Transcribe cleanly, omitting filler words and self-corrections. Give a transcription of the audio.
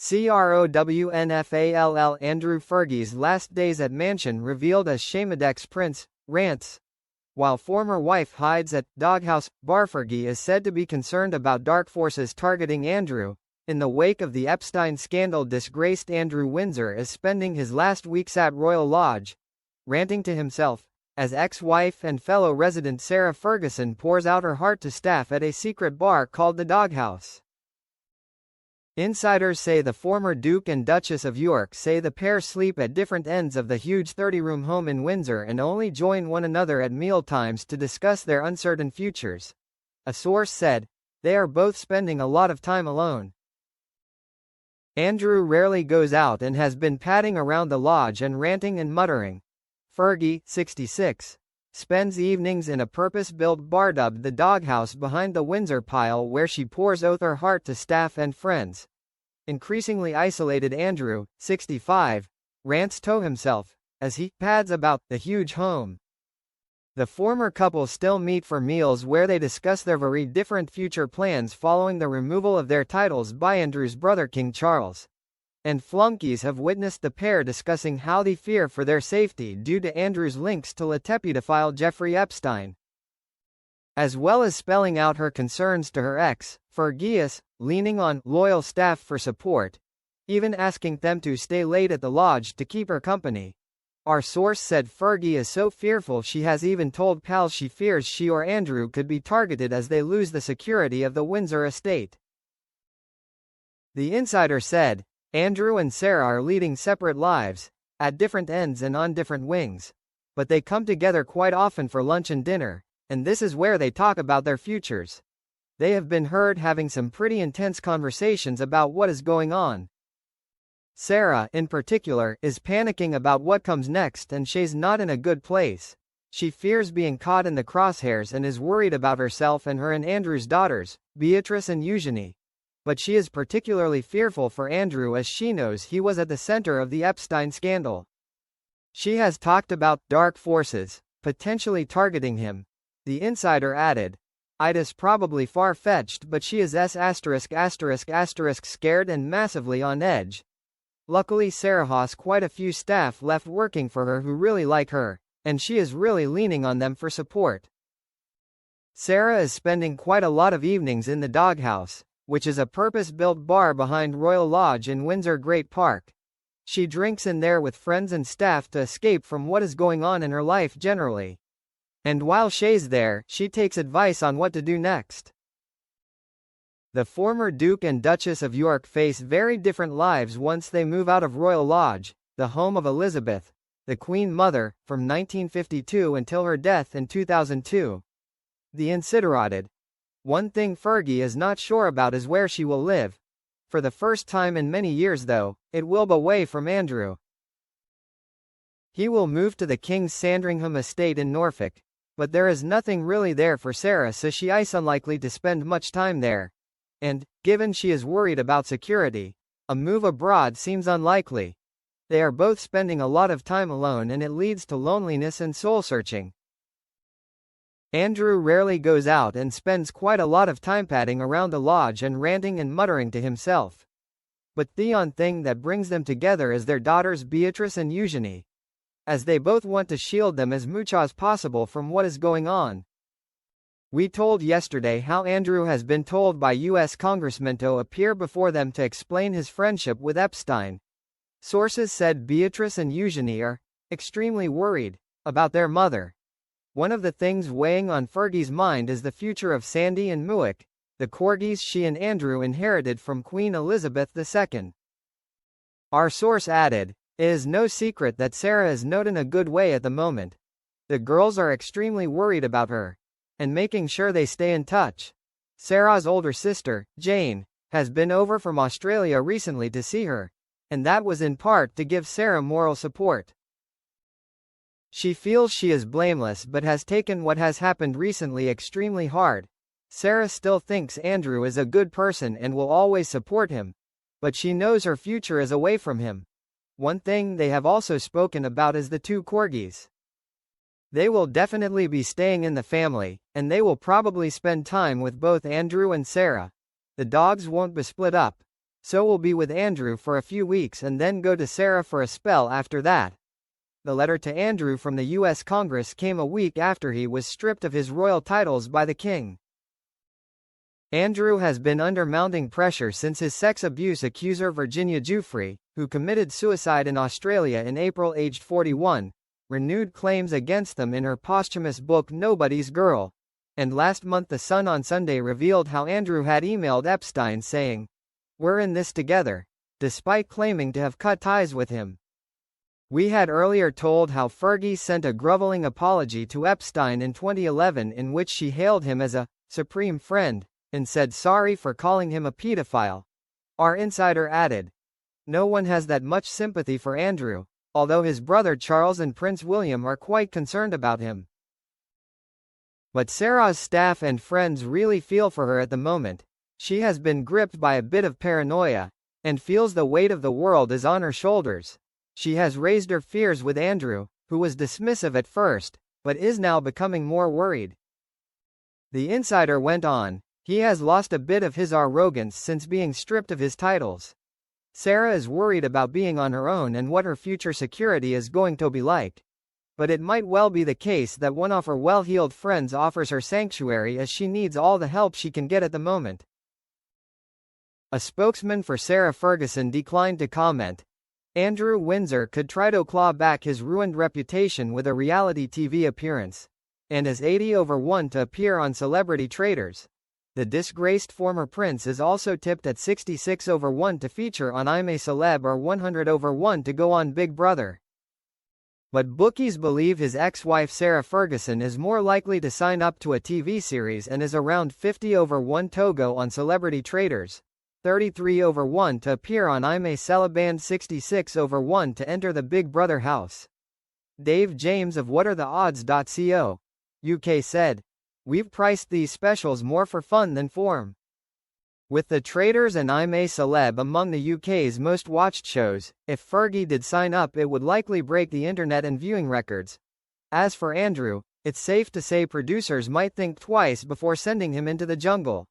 CROWNFALL Andrew Fergie's last days at mansion revealed as Shamedex Prince, rants. While former wife hides at doghouse bar, Fergie is said to be concerned about dark forces targeting Andrew. In the wake of the Epstein scandal, disgraced Andrew Windsor is spending his last weeks at Royal Lodge, ranting to himself, as ex-wife and fellow resident Sarah Ferguson pours out her heart to staff at a secret bar called the Doghouse. Insiders say the former Duke and Duchess of York say the pair sleep at different ends of the huge 30-room home in Windsor and only join one another at mealtimes to discuss their uncertain futures. A source said, "They are both spending a lot of time alone." Andrew rarely goes out and has been padding around the lodge and ranting and muttering. Fergie, 66, spends evenings in a purpose-built bar dubbed the Doghouse behind the Windsor Pile, where she pours out her heart to staff and friends. Increasingly isolated Andrew, 65, rants to himself, as he pads about the huge home. The former couple still meet for meals where they discuss their very different future plans following the removal of their titles by Andrew's brother King Charles. And flunkies have witnessed the pair discussing how they fear for their safety due to Andrew's links to pedophile Jeffrey Epstein. As well as spelling out her concerns to her ex, Fergie, leaning on loyal staff for support, even asking them to stay late at the lodge to keep her company. Our source said Fergie is so fearful she has even told pals she fears she or Andrew could be targeted as they lose the security of the Windsor estate. The insider said, Andrew and Sarah are leading separate lives, at different ends and on different wings. But they come together quite often for lunch and dinner, and this is where they talk about their futures. They have been heard having some pretty intense conversations about what is going on. Sarah, in particular, is panicking about what comes next, and she's not in a good place. She fears being caught in the crosshairs and is worried about herself and her and Andrew's daughters, Beatrice and Eugenie. But she is particularly fearful for Andrew as she knows he was at the center of the Epstein scandal. She has talked about dark forces potentially targeting him. The insider added, "It's probably far-fetched, but she is scared and massively on edge." Luckily, Sarah has quite a few staff left working for her who really like her, and she is really leaning on them for support. Sarah is spending quite a lot of evenings in the Doghouse, which is a purpose-built bar behind Royal Lodge in Windsor Great Park. She drinks in there with friends and staff to escape from what is going on in her life generally. And while she's there, she takes advice on what to do next. The former Duke and Duchess of York face very different lives once they move out of Royal Lodge, the home of Elizabeth, the Queen Mother, from 1952 until her death in 2002. The insider added, "One thing Fergie is not sure about is where she will live. For the first time in many years though, it will be away from Andrew. He will move to the King's Sandringham estate in Norfolk, but there is nothing really there for Sarah, so she is unlikely to spend much time there. And, given she is worried about security, a move abroad seems unlikely. They are both spending a lot of time alone and it leads to loneliness and soul-searching." Andrew rarely goes out and spends quite a lot of time padding around the lodge and ranting and muttering to himself. But the one thing that brings them together is their daughters Beatrice and Eugenie, as they both want to shield them as much as possible from what is going on. We told yesterday how Andrew has been told by U.S. congressmen to appear before them to explain his friendship with Epstein. Sources said Beatrice and Eugenie are extremely worried about their mother. One of the things weighing on Fergie's mind is the future of Sandy and Muick, the corgis she and Andrew inherited from Queen Elizabeth II. Our source added, "It is no secret that Sarah is not in a good way at the moment. The girls are extremely worried about her, and making sure they stay in touch. Sarah's older sister, Jane, has been over from Australia recently to see her, and that was in part to give Sarah moral support. She feels she is blameless but has taken what has happened recently extremely hard. Sarah still thinks Andrew is a good person and will always support him, but she knows her future is away from him." One thing they have also spoken about is the two corgis. They will definitely be staying in the family, and they will probably spend time with both Andrew and Sarah. The dogs won't be split up. so we'll be with Andrew for a few weeks and then go to Sarah for a spell after that. The letter to Andrew from the U.S. Congress came a week after he was stripped of his royal titles by the king. Andrew has been under mounting pressure since his sex abuse accuser Virginia Giuffre, who committed suicide in Australia in April aged 41, renewed claims against them in her posthumous book Nobody's Girl. And last month The Sun on Sunday revealed how Andrew had emailed Epstein saying, "We're in this together," despite claiming to have cut ties with him. We had earlier told how Fergie sent a groveling apology to Epstein in 2011 in which she hailed him as a supreme friend, and said sorry for calling him a pedophile. Our insider added, "No one has that much sympathy for Andrew, although his brother Charles and Prince William are quite concerned about him." But Sarah's staff and friends really feel for her at the moment. She has been gripped by a bit of paranoia, and feels the weight of the world is on her shoulders. She has raised her fears with Andrew, who was dismissive at first, but is now becoming more worried. The insider went on, "He has lost a bit of his arrogance since being stripped of his titles. Sarah is worried about being on her own and what her future security is going to be like. But it might well be the case that one of her well-heeled friends offers her sanctuary as she needs all the help she can get at the moment." A spokesman for Sarah Ferguson declined to comment. Andrew Windsor could try to claw back his ruined reputation with a reality TV appearance, and is 80/1 to appear on Celebrity Traders. The disgraced former prince is also tipped at 66/1 to feature on I'm a Celeb or 100/1 to go on Big Brother. But bookies believe his ex-wife Sarah Ferguson is more likely to sign up to a TV series and is around 50/1 to go on Celebrity Traders, 33/1 to appear on I'm a Celeb and 66/1 to enter the Big Brother house. Dave James of whataretheodds.co. UK said, "We've priced these specials more for fun than form." With the Traders and I'm a Celeb among the UK's most watched shows, if Fergie did sign up it would likely break the internet and viewing records. As for Andrew, it's safe to say producers might think twice before sending him into the jungle.